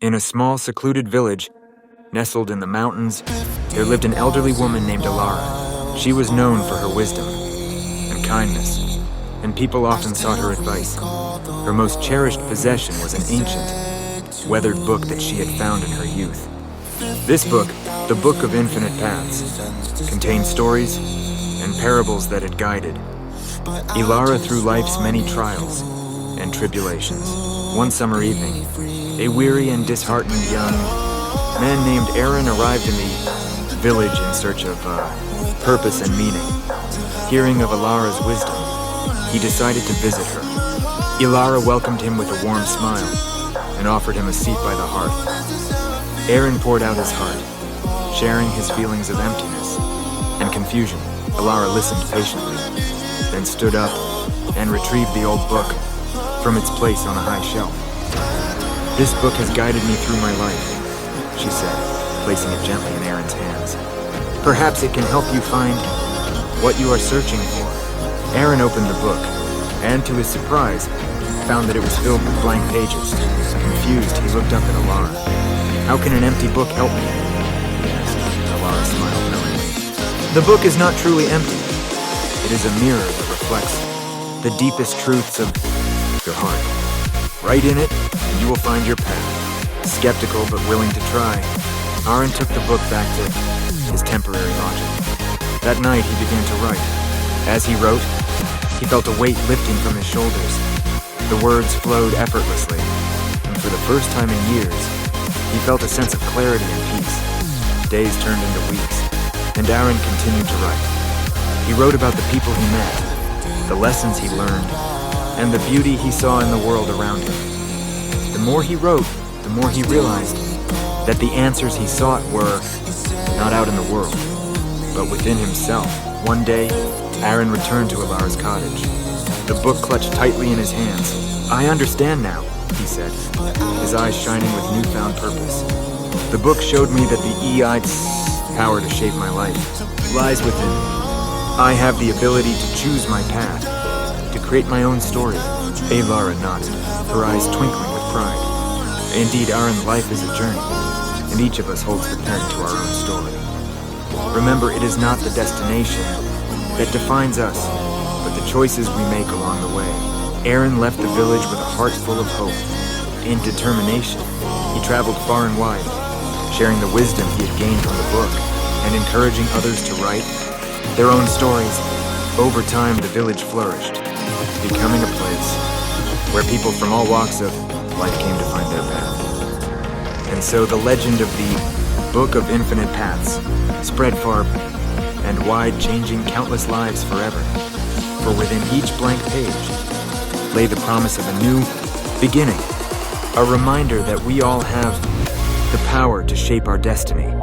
In a small, secluded village, nestled in the mountains, there lived an elderly woman named Elara. She was known for her wisdom and kindness, and people often sought her advice. Her most cherished possession was an ancient, weathered book that she had found in her youth. This book, the Book of Infinite Paths, contained stories and parables that it guided Elara through life's many trials and tribulations. One summer evening, a weary and disheartened young man named Aaron arrived in the village in search of purpose and meaning. Hearing of Elara's wisdom, he decided to visit her. Elara welcomed him with a warm smile and offered him a seat by the hearth. Aaron poured out his heart, sharing his feelings of emptiness and confusion. Elara listened patiently, then stood up and retrieved the old book from its place on a high shelf. "This book has guided me through my life," she said, placing it gently in Aaron's hands. "Perhaps it can help you find what you are searching for." Aaron opened the book, and to his surprise, found that it was filled with blank pages. Confused, he looked up at Elara. "How can an empty book help me?" he asked. Elara smiled knowingly. "The book is not truly empty. It is a mirror that reflects the deepest truths of your heart. Write in it, and you will find your path." Skeptical but willing to try, Aaron took the book back to his temporary lodging. That night, he began to write. As he wrote, he felt a weight lifting from his shoulders. The words flowed effortlessly, and for the first time in years, he felt a sense of clarity and peace. Days turned into weeks, and Aaron continued to write. He wrote about the people he met, the lessons he learned, and the beauty he saw in the world around him. The more he wrote, the more he realized that the answers he sought were not out in the world, but within himself. One day, Aaron returned to Elara's cottage, the book clutched tightly in his hands. "I understand now," he said, his eyes shining with newfound purpose. "The book showed me that the EI's power to shape my life lies within me. I have the ability to choose my path, to create my own story." Elara nodded, her eyes twinkling with pride. Indeed, Aaron's life is a journey, and each of us holds the pen to our own story. Remember, it is not the destination that defines us, but the choices we make along the way. Aaron left the village with a heart full of hope and determination. He traveled far and wide, sharing the wisdom he had gained from the book and encouraging others to write their own stories. Over time, the village flourished, becoming a place where people from all walks of life came to find their path. And so the legend of the Book of Infinite Paths spread far and wide, changing countless lives forever. For within each blank page lay the promise of a new beginning, a reminder that we all have the power to shape our destiny.